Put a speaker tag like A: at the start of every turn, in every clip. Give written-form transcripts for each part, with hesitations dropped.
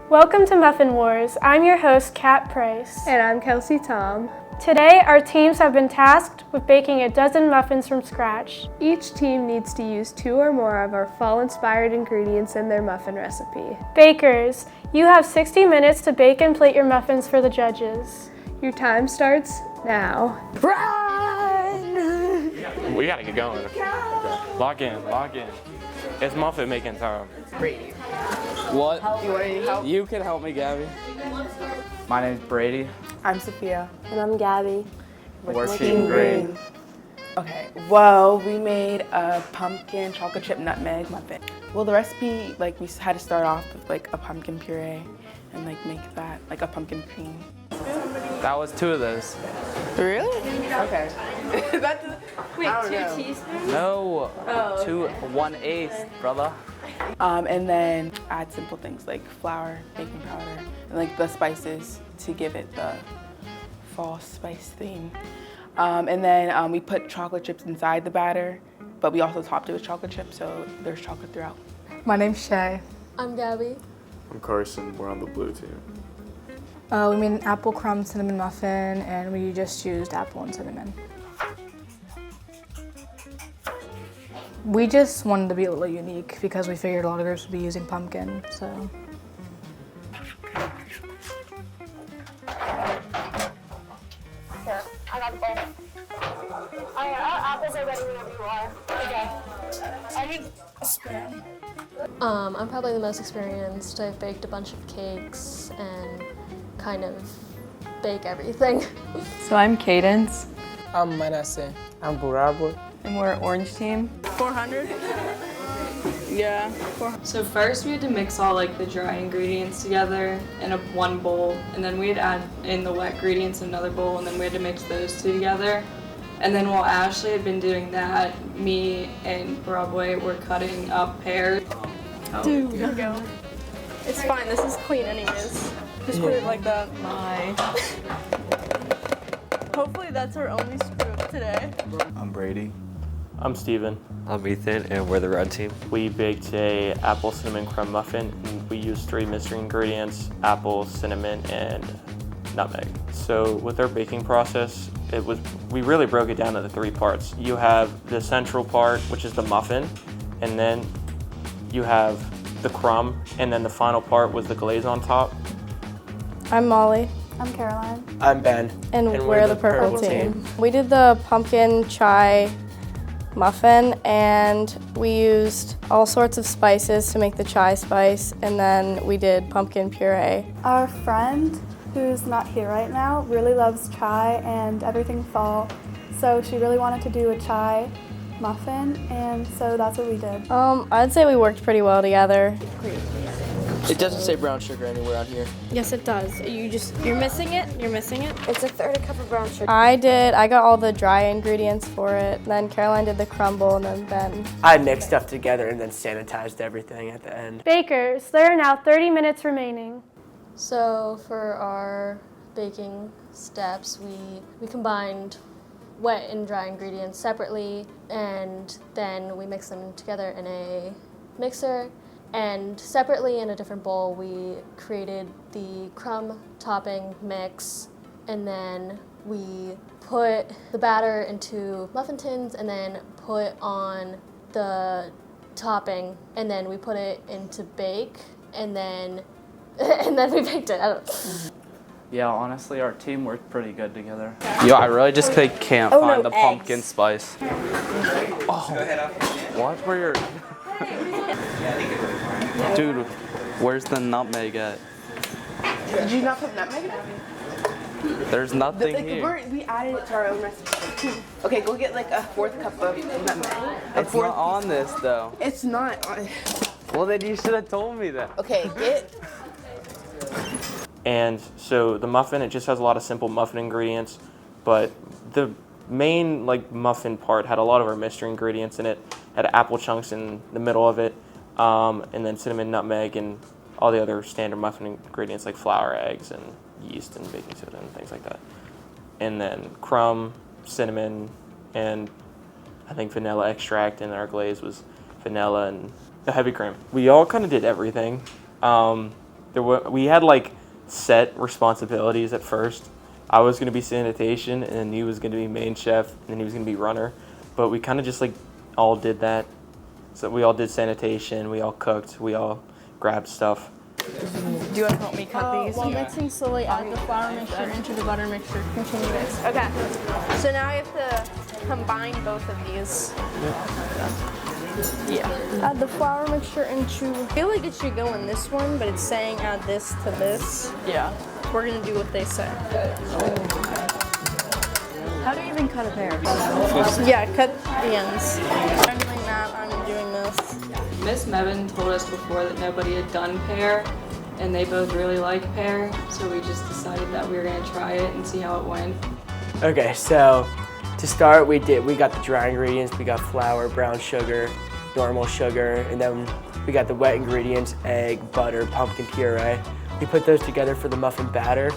A: Welcome to Muffin Wars. I'm your host, Kat Price.
B: And I'm Kelsey Tom.
A: Today, our teams have been tasked with baking a dozen muffins from scratch.
B: Each team needs to use 2 or more of our fall-inspired ingredients in their muffin recipe.
A: Bakers, you have 60 minutes to bake and plate your muffins for the judges.
B: Your time starts now.
C: Run! We gotta get going. Okay. Lock in. It's muffin making time.
D: Brady.
E: What?
D: You want any help?
E: You can help me, Gabby.
F: My name's Brady.
D: I'm Sophia.
G: And I'm Gabby.
F: Working green.
D: Okay, well, we made a pumpkin chocolate chip nutmeg muffin. Well, the recipe, we had to start off with a pumpkin puree and make that a pumpkin cream.
F: That was 2 of those.
D: Really? Okay.
G: Wait,
D: I don't
G: 2
D: know.
G: teaspoons?
F: No, 1/8, brother.
D: And then add simple things like flour, baking powder, and the spices to give it the fall spice theme. And then we put chocolate chips inside the batter, but we also topped it with chocolate chips, so there's chocolate throughout.
H: My name's Shay.
G: I'm Gabby.
C: I'm Carson. We're on the blue team.
H: We made an apple crumb cinnamon muffin, and we just used apple and cinnamon. We just wanted to be a little unique because we figured a lot of groups would be using pumpkin, so.
G: Here, I got the bowl. Our apples are ready whenever you are. Okay. I need a spoon. I'm probably the most experienced. I've baked a bunch of cakes and kind of bake everything.
I: So I'm Cadence.
E: I'm Manasseh.
F: I'm Burabo.
I: And we're Orange Team.
D: 400? Yeah.
I: So first we had to mix all the dry ingredients together in one bowl, and then we'd add in the wet ingredients in another bowl, and then we had to mix those 2 together. And then while Ashley had been doing that, me and Broadway were cutting up pears.
B: Dude, here we go. It's fine, this is clean anyways. Just put it like that.
I: My.
B: Hopefully that's our only screw up today.
J: I'm Brady.
C: I'm Steven.
K: I'm Ethan, and we're the red team.
C: We baked a apple cinnamon crumb muffin. And we used 3 mystery ingredients: apple, cinnamon, and nutmeg. So with our baking process, we really broke it down into 3 parts. You have the central part, which is the muffin, and then you have the crumb, and then the final part was the glaze on top.
A: I'm Molly.
G: I'm Caroline.
F: I'm Ben.
A: And we're the purple team. We did the pumpkin chai muffin, and we used all sorts of spices to make the chai spice, and then we did pumpkin puree.
G: Our friend, who's not here right now, really loves chai and everything fall, so she really wanted to do a chai muffin, and so that's what we did.
A: I'd say we worked pretty well together.
E: It doesn't say brown sugar anywhere on here.
A: Yes, it does. You're missing it.
G: It's a 1/3 cup of brown sugar.
A: I got all the dry ingredients for it. Then Caroline did the crumble, and then Ben.
F: I mixed stuff together and then sanitized everything at the end.
A: Bakers, there are now 30 minutes remaining.
G: So for our baking steps, we combined wet and dry ingredients separately, and then we mixed them together in a mixer. And separately in a different bowl, we created the crumb topping mix, and then we put the batter into muffin tins and then put on the topping, and then we put it into bake, and then we baked it.
F: Yeah, honestly, our team worked pretty good together.
E: Yo, I really just can't find the pumpkin spice. Oh, what? Where your... Dude, where's the nutmeg at?
D: Did you not put nutmeg in it?
E: There's nothing here.
D: We added it to our own recipe. Okay, go get a 4th cup of nutmeg.
E: It's not on this, though.
D: It's not on.
E: Well, then you should have told me that.
D: Okay, get.
C: And so the muffin, it just has a lot of simple muffin ingredients, but the main muffin part had a lot of our mystery ingredients in it. Had apple chunks in the middle of it, and then cinnamon, nutmeg, and all the other standard muffin ingredients like flour, eggs, and yeast, and baking soda, and things like that. And then crumb, cinnamon, and I think vanilla extract, and our glaze was vanilla and the heavy cream. We all kind of did everything. we had like set responsibilities at first. I was going to be sanitation, and then he was going to be main chef, and then he was going to be runner. But we kind of just like all did that. So we all did sanitation, we all cooked, we all grabbed stuff.
B: Do you want to help me cut these?
A: While mixing slowly, add the flour mixture into the butter mixture. Continue mix.
B: Okay. So now I have to combine both of these. Yeah.
A: Add the flour mixture into. I feel like it should go in this one, but it's saying add this to this.
B: Yeah.
A: We're gonna do what they say.
B: How do you even cut a pear?
A: Yeah, cut the ends. I'm doing that. I'm doing this.
I: Miss Meabon told us before that nobody had done pear, and they both really like pear, so we just decided that we were gonna try it and see how it went.
J: Okay, so to start, we got the dry ingredients. We got flour, brown sugar, normal sugar, and then we got the wet ingredients: egg, butter, pumpkin puree. We put those together for the muffin batter.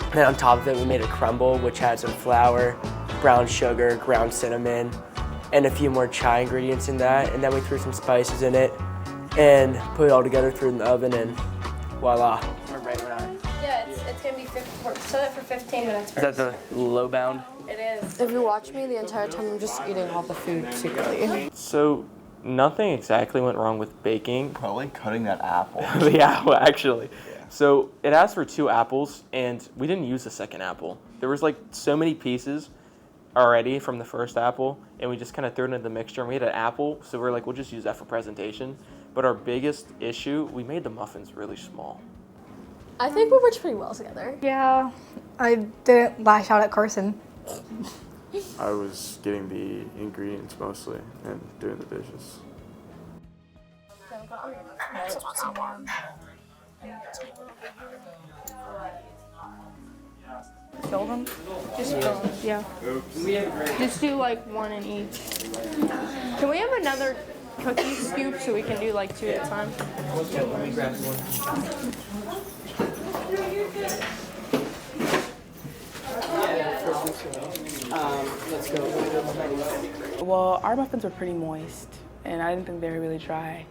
J: And then on top of it, we made a crumble, which had some flour, brown sugar, ground cinnamon, and a few more chai ingredients in that. And then we threw some spices in it and put it all together, threw it in the oven, and voila. We're right around.
A: Yeah, it's gonna be 15. Set it for 15 minutes first.
J: Is that the low bound?
A: It is.
G: If you watch me the entire time, I'm just eating all the food secretly.
C: So nothing exactly went wrong with baking.
L: Probably cutting that apple.
C: The apple, actually. So it asked for 2 apples, and we didn't use the second apple. There was like so many pieces already from the first apple, and we just kind of threw it into the mixture, and we had an apple, so we're like, we'll just use that for presentation. But our biggest issue, we made the muffins really small.
G: I think we worked pretty well together.
H: Yeah, I didn't lash out at Carson.
M: I was getting the ingredients mostly and doing the dishes.
B: Fill them? Just fill them, yeah. Just do like one in each. Can we have another cookie scoop so we can do like 2 at a time?
J: Yeah, let me grab one. Let's go.
D: Well, our muffins were pretty moist, and I didn't think they were really dry.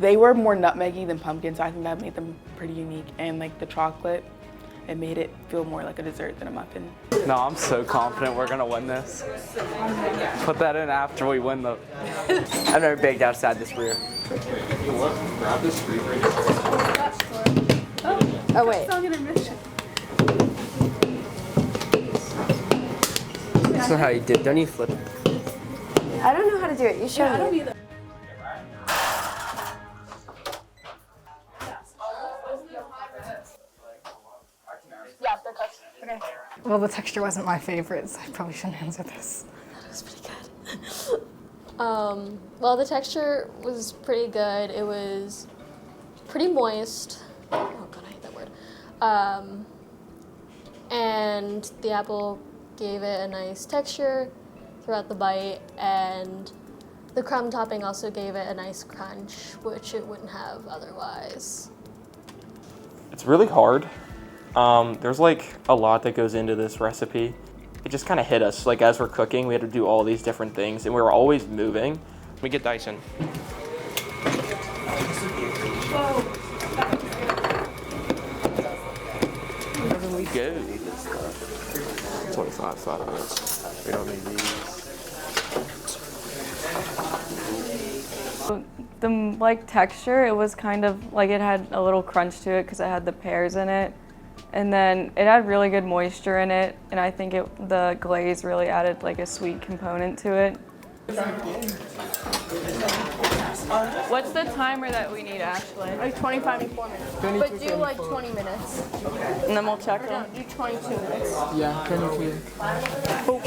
D: They were more nutmeggy than pumpkin, so I think that made them pretty unique. And like the chocolate, it made it feel more like a dessert than a muffin.
E: No, I'm so confident we're gonna win this. Put that in after we win the.
J: I've never baked outside this room.
G: Oh wait.
J: That's not how you did. Don't you flip it?
G: I don't know how to do it. You show me. I don't either.
B: Yeah, they're cooked. Okay.
H: Well, the texture wasn't my favorite, so I probably shouldn't answer this.
G: That was pretty good. Well, the texture was pretty good. It was pretty moist. Oh god, I hate that word. And the apple gave it a nice texture throughout the bite, and the crumb topping also gave it a nice crunch, which it wouldn't have otherwise.
C: It's really hard. There's like a lot that goes into this recipe. It just kind of hit us. Like as we're cooking, we had to do all these different things, and we were always moving. We get Dyson.
E: Where do we go?
M: 5 minutes. We don't need these.
I: The like texture, it was kind of like it had a little crunch to it because it had the pears in it. And then it had really good moisture in it, and I think the glaze really added like a sweet component to it. What's the timer that we need, Ashley?
B: Like 25 to 4 minutes. But do like 20 minutes.
I: And then we'll check
B: No,
I: them.
B: do 22 minutes.
J: Yeah, 22.
B: Oh,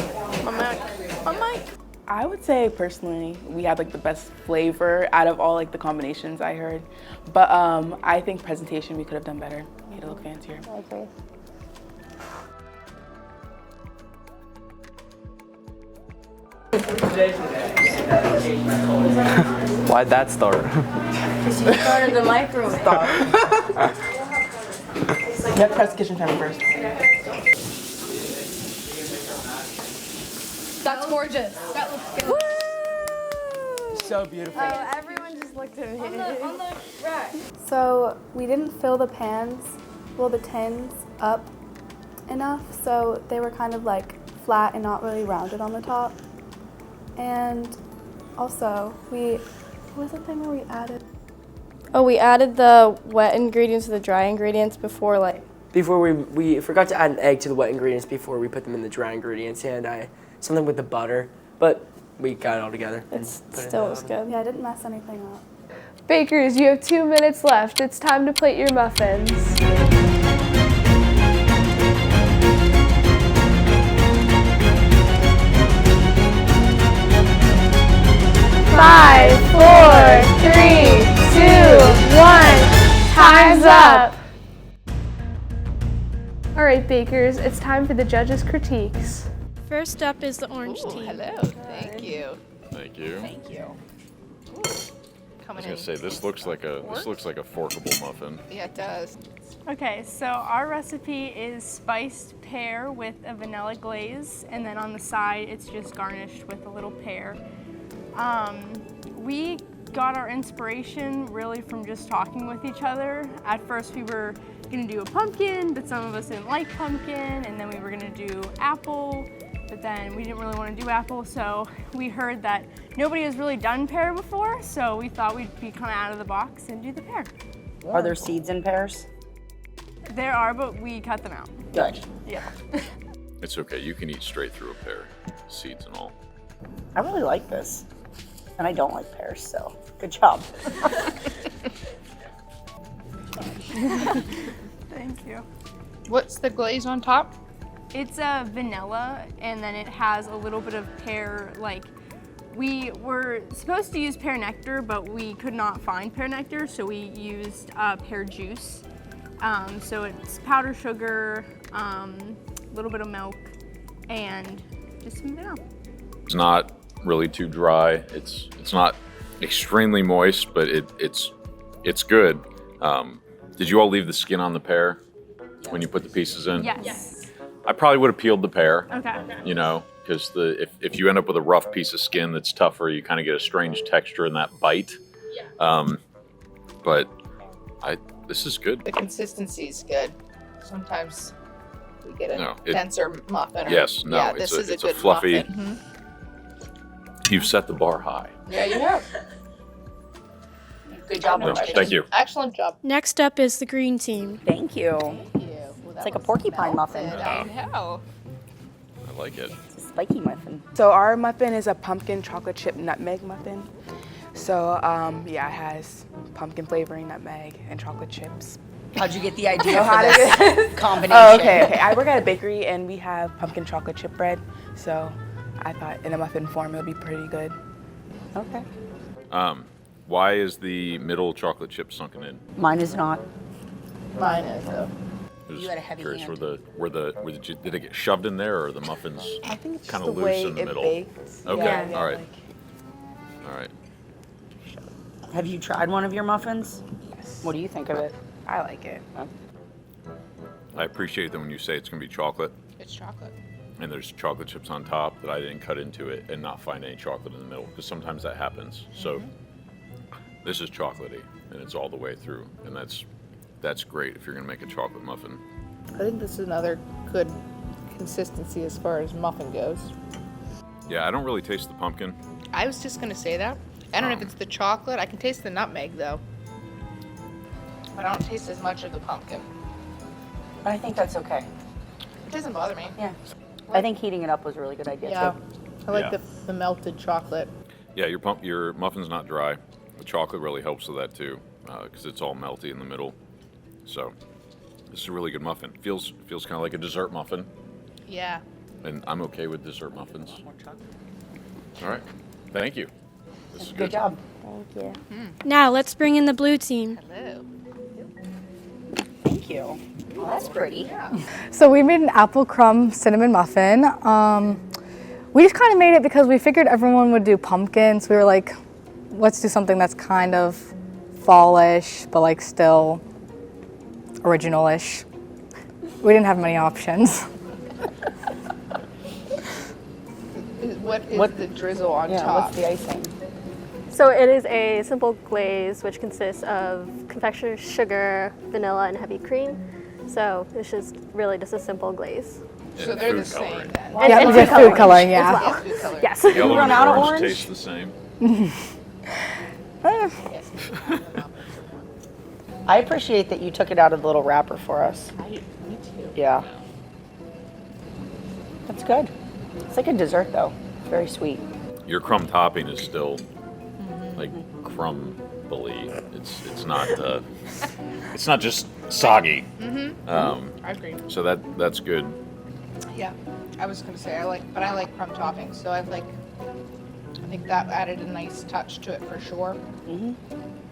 B: my mic. My mic.
D: I would say personally, we had like the best flavor out of all like the combinations I heard. But I think presentation we could have done better. Made it look fancier.
A: I agree.
E: Why'd that start?
A: Because you started the microwave.
D: Stop. You have to press the kitchen timer first.
B: That's gorgeous. That looks good.
D: So beautiful.
A: Oh, everyone just
B: just looked at me. On the rack.
L: So we didn't fill the pans, well the tins up enough, so they were kind of like flat and not really rounded on the top. And also what was the thing where we added?
A: Oh, we added the wet ingredients to the dry ingredients before
J: we forgot to add an egg to the wet ingredients before we put them in the dry ingredients, and something with the butter, but we got it all together.
A: It still was good.
L: Yeah, I didn't mess anything up.
B: Bakers, you have 2 minutes left. It's time to plate your muffins. 5, 4, 3, 2, 1. Time's up. All right, bakers, it's time for the judges' critiques.
N: First up is the orange team.
O: Hello, thank you.
P: Thank you.
O: Thank you.
P: I was gonna say this looks like a forkable muffin.
O: Yeah, it does.
B: Okay, so our recipe is spiced pear with a vanilla glaze, and then on the side it's just garnished with a little pear. We got our inspiration really from just talking with each other. At first we were gonna do a pumpkin, but some of us didn't like pumpkin, and then we were gonna do apple, but then we didn't really want to do apple, so we heard that nobody has really done pear before, so we thought we'd be kind of out of the box and do the pear.
O: Are there seeds in pears?
B: There are, but we cut them out.
O: Good.
B: Yeah.
P: It's okay. You can eat straight through a pear, seeds and all.
O: I really like this. And I don't like pears, so good job.
B: Thank you.
O: What's the glaze on top?
B: It's a vanilla, and then it has a little bit of pear, like, we were supposed to use pear nectar, but we could not find pear nectar, so we used pear juice. So it's powdered sugar, a little bit of milk, and just some vanilla.
P: It's not really too dry. It's not extremely moist, but it's good. Did you all leave the skin on the pear when you put the pieces in?
B: Yes.
P: I probably would have peeled the pear.
B: Okay.
P: You know, because if you end up with a rough piece of skin that's tougher, you kind of get a strange texture in that bite. Yeah. But this is good.
O: The consistency is good. Sometimes we get a
P: it-
O: denser muffin.
P: Yes, no,
O: yeah,
P: it's
O: this is
P: it's
O: a good
P: fluffy.
O: muffin.
P: You've set the bar high.
O: Yeah, you have. Good job.
P: No, thank you.
O: Excellent job.
N: Next up is the green team.
O: Thank you. It's like a porcupine muffin.
P: I
O: know.
P: I like it.
O: It's a spiky muffin.
D: So our muffin is a pumpkin chocolate chip nutmeg muffin. So yeah, it has pumpkin flavoring, nutmeg, and chocolate chips.
O: How'd you get the idea for this combination?
D: Oh, okay. I work at a bakery and we have pumpkin chocolate chip bread. So I thought in a muffin form it would be pretty good.
O: Okay.
P: Why is the middle chocolate chip sunken in?
O: Mine is not. Mine is though.
P: You
O: had a heavy
P: curious
O: hand.
P: did it get shoved in there, or the muffins
D: I think it's
P: kind
D: just
P: of
D: the
P: loose
D: way
P: in the
D: it
P: middle?
D: baked.
P: Okay.
D: Yeah,
P: All right.
D: like-
P: All right.
O: Have you tried one of your muffins?
D: Yes.
O: What do you think of it?
D: I like it.
P: I appreciate that when you say it's going to be chocolate,
O: It's chocolate.
P: and there's chocolate chips on top, that I didn't cut into it and not find any chocolate in the middle, because sometimes that happens. So this is chocolatey, and it's all the way through, and that's great if you're going to make a chocolate muffin.
O: I think this is another good consistency as far as muffin goes.
P: Yeah, I don't really taste the pumpkin.
O: I was just gonna say that. I don't know if it's the chocolate. I can taste the nutmeg though. But I don't taste as much of the pumpkin. I think that's okay. It doesn't bother me. Yeah. I think heating it up was a really good idea too. I like
P: Yeah.
O: the melted chocolate.
P: Yeah, your muffin's not dry. The chocolate really helps with that too, because it's all melty in the middle. So this is a really good muffin. Feels kind of like a dessert muffin,
O: Yeah.
P: and I'm okay with dessert muffins. All right, thank you. This is
O: Good
P: good.
O: job.
N: Thank you. Now let's bring in the blue team.
O: Hello. Thank you. Well, that's pretty.
H: So we made an apple crumb cinnamon muffin. We just kind of made it because we figured everyone would do pumpkin. So we were like, let's do something that's kind of fallish, but like still original-ish. We didn't have many options.
O: What is the drizzle on top?
D: What's the icing?
G: So it is a simple glaze which consists of confectioner's sugar, vanilla, and heavy cream. So it's just really just a simple glaze.
O: So they're the same then?
H: Yeah, we did food coloring, yeah.
G: Yes.
P: Yellow
O: run
P: and
O: out of
P: orange
O: orange?
P: taste the same.
Q: I appreciate that you took it out of the little wrapper for us.
O: Me too.
Q: Yeah. That's good. It's like a dessert though. Very sweet.
P: Your crumb topping is still like crumbly. It's not just soggy.
O: I agree.
P: So that's good.
O: Yeah, I was gonna say I like crumb toppings, so I think that added a nice touch to it for sure.
Q: And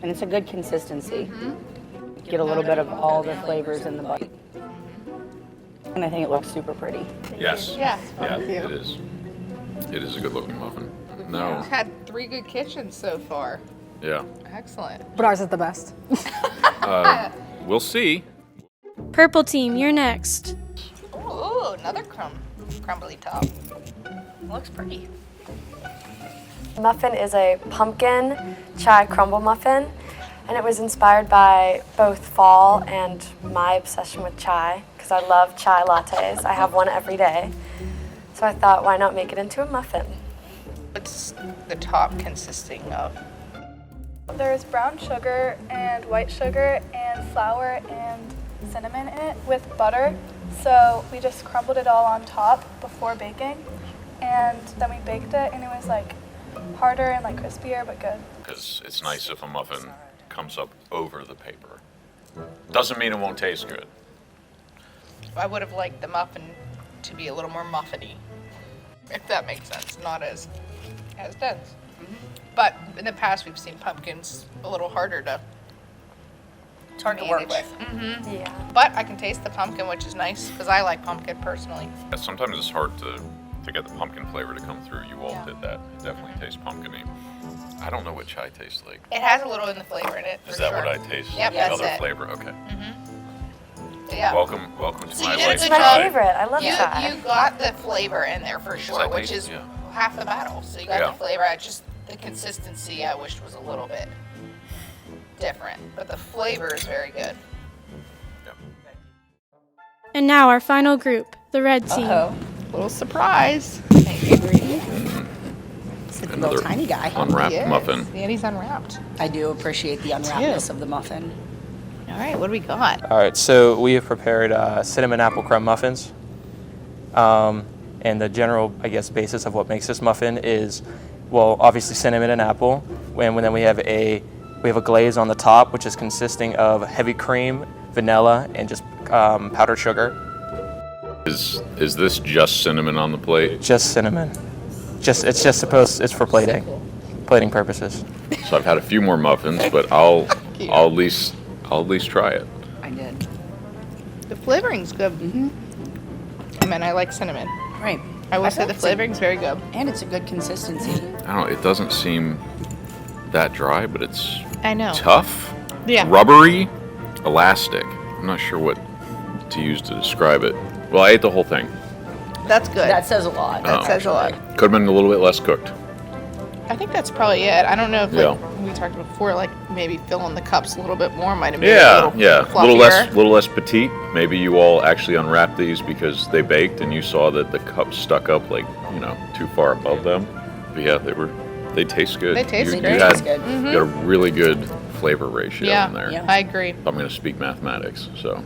Q: it's a good consistency. Get a little bit of all the flavors in the bite. And I think it looks super pretty.
P: Yes.
O: Yeah.
P: Yeah, it is. It is a good looking muffin. No.
O: We've had 3 good kitchens so far.
P: Yeah.
O: Excellent.
H: But ours is the best.
P: We'll see.
N: Purple team, you're next.
O: Ooh, another crumbly top. Looks pretty.
A: Muffin is a pumpkin chai crumble muffin, and it was inspired by both fall and my obsession with chai, because I love chai lattes. I have one every day. So I thought, why not make it into a muffin?
O: What's the top consisting of?
L: There's brown sugar and white sugar and flour and cinnamon in it with butter. So we just crumbled it all on top before baking, and then we baked it, and it was like harder and like crispier, but good.
P: Because it's nice if a muffin comes up over the paper. Doesn't mean it won't taste good.
O: I would have liked the muffin to be a little more muffiny, if that makes sense, not as dense. But in the past, we've seen pumpkins a little harder to.
Q: It's hard to work with.
A: Yeah.
O: But I can taste the pumpkin, which is nice because I like pumpkin personally.
P: Sometimes it's hard to get the pumpkin flavor to come through. You all did that. It definitely tastes pumpkin-y. I don't know what chai tastes like.
O: It has a little in the flavor in it.
P: Is that what I taste?
O: Yep,
P: the
O: that's
P: other
O: it.
P: flavor. Okay.
O: Yeah.
P: Welcome to
O: So
P: my
O: you did a
P: life.
O: good
A: My
O: job.
A: favorite. I love
O: You
A: chai.
O: got the flavor in there for sure,
P: that
O: which
P: taste?
O: is
P: Yeah.
O: half the battle. So you got
P: Yeah.
O: the flavor. I just the consistency I wished was a little bit different, but the flavor is very good.
N: And now our final group, the red team.
O: Little surprise.
Q: It's a
P: Another
Q: little tiny guy.
P: unwrapped
O: Yes.
P: muffin.
O: And he's unwrapped.
Q: I do appreciate the unwrappedness of the muffin.
O: All right, what do we got?
C: All right, so we have prepared cinnamon apple crumb muffins. And the general, I guess, basis of what makes this muffin is, well, obviously cinnamon and apple. And then we have a glaze on the top, which is consisting of heavy cream, vanilla, and just powdered sugar.
P: Is this just cinnamon on the plate?
C: Just cinnamon. It's for plating purposes.
P: So I've had a few more muffins, but I'll at least try it.
Q: I did.
O: The flavoring's good. I mean, I like cinnamon.
Q: Right.
O: I will
Q: I
O: say
Q: feel
O: the
Q: like
O: flavoring's very good.
Q: And it's a good consistency.
P: I don't know. It doesn't seem that dry, but it's
O: I know.
P: tough,
O: Yeah.
P: rubbery, elastic. I'm not sure what to use to describe it. Well, I ate the whole thing.
O: That's good.
Q: That says a lot.
P: That
O: says a lot.
P: Could have been a little bit less cooked.
O: I think that's probably it. I don't know if
P: Yeah.
O: we talked before, like maybe filling the cups a little bit more might have made it a
P: Yeah,
O: little
P: yeah.
O: fluffier.
P: Little less petite. Maybe you all actually unwrapped these because they baked and you saw that the cups stuck up like, too far above them. But yeah, they taste good.
O: They taste
P: you
O: great.
P: had,
O: Taste good.
P: You got a really good flavor ratio in there.
O: Yeah, I agree.
P: I'm going to speak mathematics, so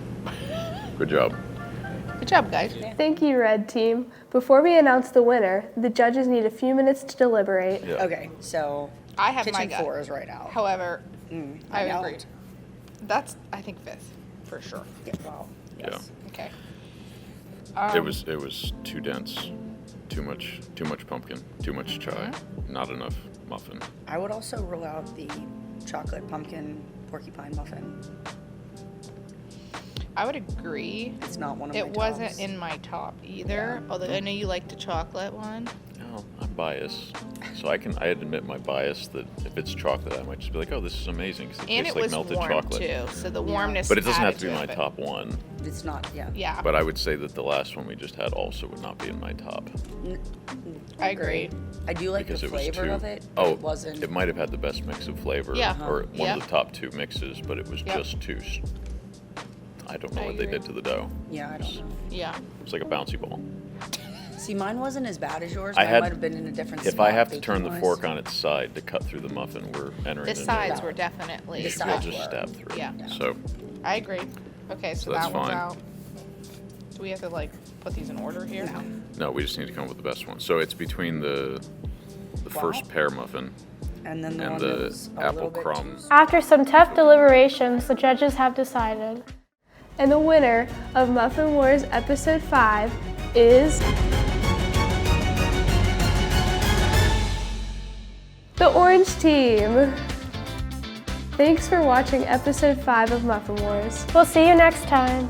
P: good job.
O: Good job, guys.
B: Thank you, Red Team. Before we announce the winner, the judges need a few minutes to deliberate.
P: Yeah.
Q: Okay, so
O: I have
Q: kitchen
O: my gut.
Q: floor is right out.
O: However, I
Q: know.
O: agree. That's, I think, fifth for sure.
Q: Yeah, wow. Yes.
O: Okay.
P: It was too dense. Too much pumpkin, too much chai, not enough muffin.
Q: I would also rule out the chocolate pumpkin porcupine muffin.
O: I would agree.
Q: It's not one of my
O: It wasn't
Q: tops.
O: in my top either, although I know you like the chocolate one.
P: No, I'm biased. So I admit my bias that if it's chocolate, I might just be like, oh, this is amazing because it
O: And
P: tastes
O: it
P: like
O: was
P: melted
O: warm
P: chocolate.
O: too, so the warmness.
P: But it doesn't have
O: added
P: to be my
O: it, but-
P: top one.
Q: It's not, yeah.
O: Yeah.
P: But I would say that the last one we just had also would not be in my top.
O: I agree.
Q: I do like
P: Because
Q: the
P: it was
Q: flavor
P: too,
Q: of it. But
P: oh,
Q: it wasn't.
P: it might have had the best mix of flavor,
O: Yeah.
P: or one
O: Yep.
P: of the top 2 mixes, but it was
O: Yep.
P: just too. I don't know
O: I
P: what they
O: agree.
P: did to the dough.
Q: Yeah, I don't know.
O: Yeah.
P: It's like a bouncy ball.
Q: See, mine wasn't as bad as yours.
P: I
Q: Mine
P: had.
Q: might have been in a different
P: If
Q: spot.
P: I have to turn the
Q: baking-wise.
P: fork on its side to cut through the muffin, we're entering.
O: The
P: into
O: sides were definitely.
Q: The
P: We'll
Q: sides
P: just
Q: were.
P: stab through.
O: Yeah.
P: So
O: I agree. Okay, so
P: that's
O: that one's
P: fine.
O: out. Do we have to like put these in order here?
P: no, we just need to come up with the best one. So it's between the first pear muffin
Q: And then the
P: and
Q: one that
P: the
Q: was a
P: apple
Q: little bit
P: crumb.
N: After some tough deliberations, the judges have decided.
B: And the winner of Muffin Wars Episode 5 is the Orange Team. Thanks for watching Episode 5 of Muffin Wars.
N: We'll see you next time.